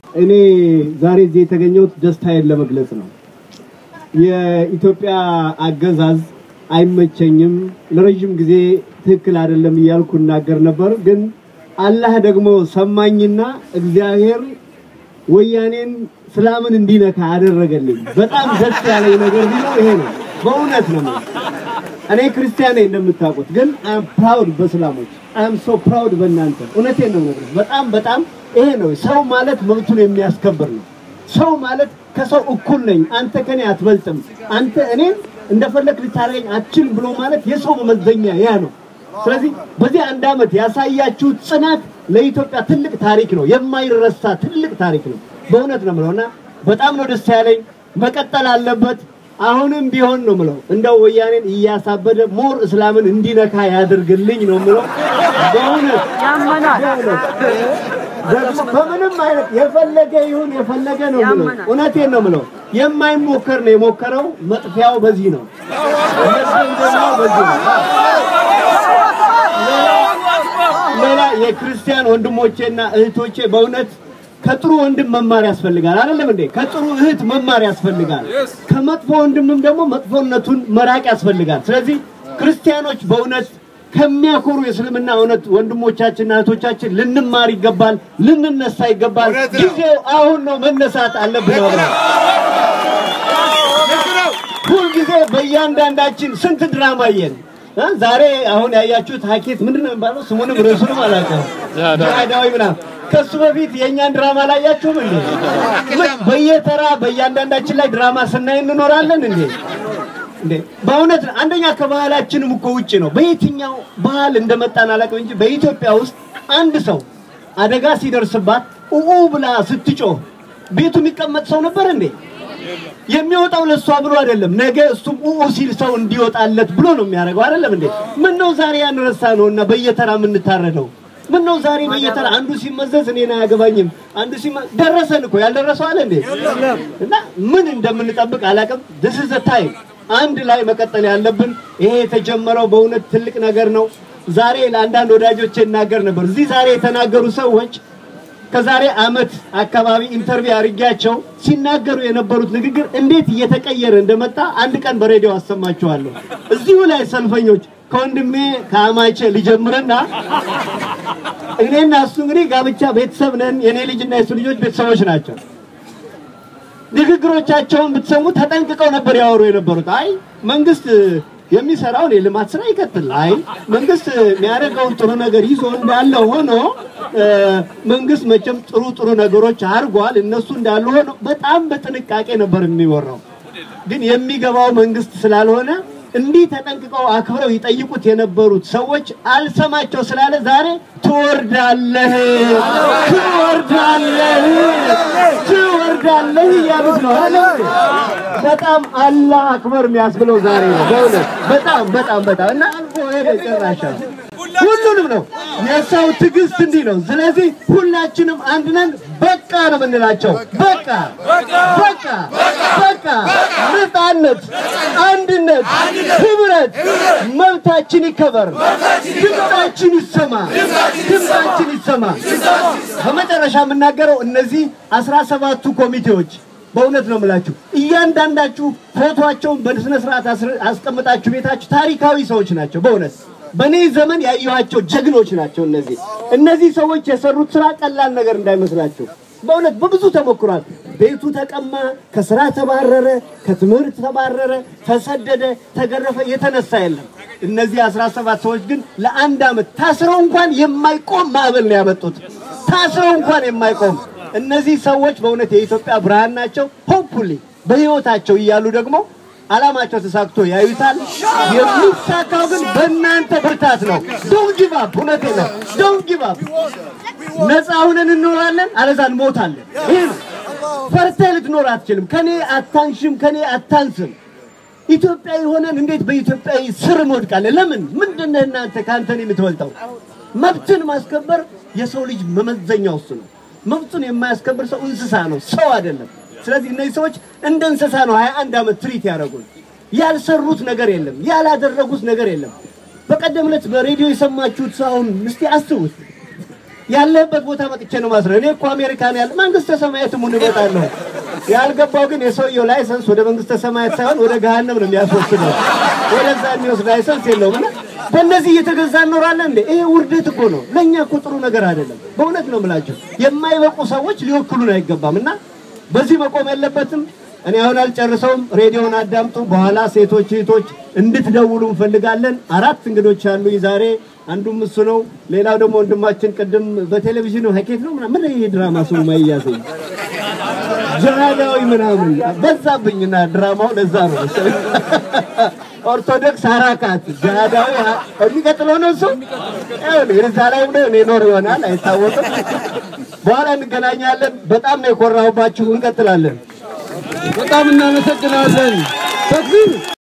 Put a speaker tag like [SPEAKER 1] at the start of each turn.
[SPEAKER 1] እኔ ዛሬ እዚህ የተገኘሁት ደስታዬን ለመግለጽ ነው። የኢትዮጵያ አገዛዝ አይመቸኝም ለረጅም ጊዜ ትክክል አይደለም እያልኩ እናገር ነበር ግን አላህ ደግሞ ሰማኝና እግዚአብሔር ወያኔን ሰላምን እንዲነካ አደረገልኝ በጣም ደስ ያለኝ ነገር ቢኖር ይሄ ነው በእውነት ነው እኔ ክርስቲያን ነኝ እንደምታውቁት ግን I'm proud በእስላሞች I'm so proud በእናንተ እውነቴን ነው በጣም ይሄ ነው ሰው ማለት መብቱን የሚያስከብር ነው ሰው ማለት ከሰው እኩል ነኝ አንተ ከኔ አትበልጥም አንተ እኔን እንደፈለክ ልታረኝ አትችል ብሎ ማለት የሰው መመዘኛ ያ ነው ስለዚህ በዚህ አንድ አመት ያሳያችሁ ጽናት ለኢትዮጵያ ትልቅ ታሪክ ነው የማይረሳ ትልቅ ታሪክ ነው በእውነት ነው ምለውና በጣም ነው ደስ ያለኝ መቀጠል አለበት አሁንም ቢሆን ነው ምለው እንደው ወያኔን እያሳበደ ሞር እስላምን እንዲነካ ያድርግልኝ ነው ምለው በእውነት ያመናል በምንም አይነት የፈለገ ይሁን የፈለገ ነው ምለው እውነቴን ነው ምለው የማይሞከር ነው የሞከረው መጥፊያው በዚህ ነው ሌላ የክርስቲያን ወንድሞቼና እህቶቼ በእውነት ከጥሩ ወንድም መማር ያስፈልጋል አይደለም እንዴ ከጥሩ እህት መማር ያስፈልጋል ከመጥፎ ወንድምም ደግሞ መጥፎነቱን መራቅ ያስፈልጋል ስለዚህ ክርስቲያኖች በእውነት ከሚያኮሩ የእስልምና እውነት ወንድሞቻችንና እህቶቻችን ልንማር ይገባል ልንነሳ ይገባል ጊዜው አሁን ነው መነሳት አለብን ሁሉ ጊዜ በእያንዳንዳችን ስንት ድራማ አየን ዛሬ አሁን ያያችሁት ሀኬት ምንድነው የሚባለው ስሙንም ርዕሱንም አላውቅም ዳዳዊ ምናምን ከሱ በፊት የኛን ድራማ ላያችሁም እንዴ በየተራ በእያንዳንዳችን ላይ ድራማ ስናይ እንኖራለን እንዴ በእውነት አንደኛ ከባህላችንም እኮ ውጪ ነው በየትኛው ባህል እንደመጣን አላውቅም እንጂ በኢትዮጵያ ውስጥ አንድ ሰው አደጋ ሲደርስባት ብላ ስትጮህ ቤቱ የሚቀመጥ ሰው ነበር እንዴ የሚወጣው ለሷ ብሎ አይደለም ነገ እሱም ሲል ሰው እንዲወጣለት ብሎ ነው የሚያደርገው አይደለም እንዴ ምን ነው ዛሬ ያን ረሳ ነውና በየተራ ምን እንታረደው ምን ነው ዛሬ በየተራ አንዱ ሲመዘዝ እኔና ያገባኝም አንዱ ደረሰን እኮ ያልደረሰው አለ እንዴ እና ምን እንደምንጠብቅ አላውቅም this is the time አንድ ላይ መቀጠል ያለብን ይሄ የተጀመረው በእውነት ትልቅ ነገር ነው ዛሬ ለአንዳንድ ወዳጆቼ እናገር ነበር እዚህ ዛሬ የተናገሩ ሰዎች ከዛሬ አመት አካባቢ ኢንተርቪው አርጋቸው ሲናገሩ የነበሩት ንግግር እንዴት እየተቀየረ እንደመጣ አንድ ቀን በሬዲዮ አሰማቸዋለሁ እዚሁ ላይ ሰልፈኞች ከወንድሜ ከአማቼ ልጀምርና እኔና እሱ እንግዲህ ጋብቻ ቤተሰብ ነን የኔ ልጅና የሱ ልጆች ቤተሰቦች ናቸው ንግግሮቻቸውን ብትሰሙ ተጠንቅቀው ነበር ያወሩ የነበሩት አይ መንግስት የሚሰራው የልማት ስራ ይቀጥል አይ መንግስት የሚያደርገው ጥሩ ነገር ይዞ እንዳለ ሆኖ መንግስት መቼም ጥሩ ነገሮች አርጓል እነሱ እንዳሉ ሆኖ በጣም በጥንቃቄ ነበር የሚወራው ግን የሚገባው መንግስት ስላልሆነ እንዲህ ተጠንቅቀው አክብረው ይጠይቁት የነበሩት ሰዎች አልሰማቸው ስላለ ዛሬ ትወርዳለህ ያሉት ነው በጣም አላህ አክበር የሚያስብለው ዛሬ ነው በጣም እና አልፎ ሄደ ጨራሻ ሁሉንም ነው የሰው ትግስት እንዲህ ነው ስለዚህ ሁላችንም አንድ ነን በቃ ነው ምንላቸው በቃ ነፃነት አንድነት ህብረት መብታችን ይከበር ድምጻችን ይሰማ በመጨረሻ የምናገረው እነዚህ 17ቱ ኮሚቴዎች በእውነት ነው የምላችሁ እያንዳንዳችሁ ፎቶአቸውን በስነ ስርዓት አስቀምጣችሁ ቤታችሁ ታሪካዊ ሰዎች ናቸው በእውነት በኔ ዘመን ያዩዋቸው ጀግኖች ናቸው እነዚህ ሰዎች የሰሩት ስራ ቀላል ነገር እንዳይመስላችሁ በእውነት በብዙ ተሞክሯል ቤቱ ተቀማ ከስራ ተባረረ ከትምህርት ተባረረ ተሰደደ ተገረፈ የተነሳ የለም እነዚህ 17 ሰዎች ግን ለአንድ አመት ታስረው እንኳን የማይቆም ማዕበል ነው ያመጡት ታስረው እንኳን የማይቆም እነዚህ ሰዎች በእውነት የኢትዮጵያ ብርሃን ናቸው ሆፕፉሊ በህይወታቸው ይያሉ ደግሞ አላማቸው ተሳክቶ ያዩታል የሚሳካው ግን በእናንተ ብርታት ነው don't give up እውነቴን don't give up ነፃ ሆነን እንኖራለን አለዛ እንሞታለን ፈርተህ ልትኖር አትችልም ከኔ አታንሽም ከኔ አታንስም ኢትዮጵያዊ ሆነን እንዴት በኢትዮጵያዊ ስር እንወድቃለን ለምን ምንድነው እናንተ ካንተን የምትወልጠው መብትን ማስከበር የሰው ልጅ መመዘኛው እሱ ነው መብቱን የማያስከብር ሰው እንስሳ ነው ሰው አይደለም ስለዚህ እነዚህ ሰዎች እንደ እንስሳ ነው 21 አመት ትሪት ያደርጉን ያልሰሩት ነገር የለም ያላደረጉት ነገር የለም በቀደም ዕለት በሬዲዮ የሰማችሁት ሰውን እስቲ አስቡት ያለበት ቦታ መጥቼ ነው ማስረው እኔ እኮ አሜሪካን ያለ መንግስተ ሰማያት ምን ይመጣለሁ ያልገባው ግን የሰውየው ላይሰንስ ወደ መንግስተ ሰማያት ሳይሆን ወደ ገሃነም ነው የሚያስወስደው ወደዛ የሚወስድ ላይሰንስ የለውም እና በእነዚህ እየተገዛ እንኖራለን እንዴ ይሄ ውርደት እኮ ነው ለኛ እኮ ጥሩ ነገር አይደለም በእውነት ነው የምላችሁ የማይበቁ ሰዎች ሊወክሉን አይገባምና በዚህ መቆም ያለበትም እኔ አሁን አልጨርሰውም ሬዲዮን አዳምጡ በኋላ ሴቶች እህቶች እንድትደውሉ እንፈልጋለን አራት እንግዶች አሉ ዛሬ አንዱም እሱ ነው ሌላው ደግሞ ወንድማችን ቀደም በቴሌቪዥን ነው ሀኬት ነው ምን ይሄ ድራማ ሰው ማይያሰኝ ጀራዳዊ ምናምን በዛብኝና ድራማው ለዛ ነው ኦርቶዶክስ አራካት ጀራዳዊ የሚቀጥለው ነው እሱ እዛ ላይ ነው ኖር ይሆናል አይታወቅም በኋላ እንገናኛለን በጣም ነው የኮራውባችሁ እንቀጥላለን በጣም እናመሰግናለን ተክቢር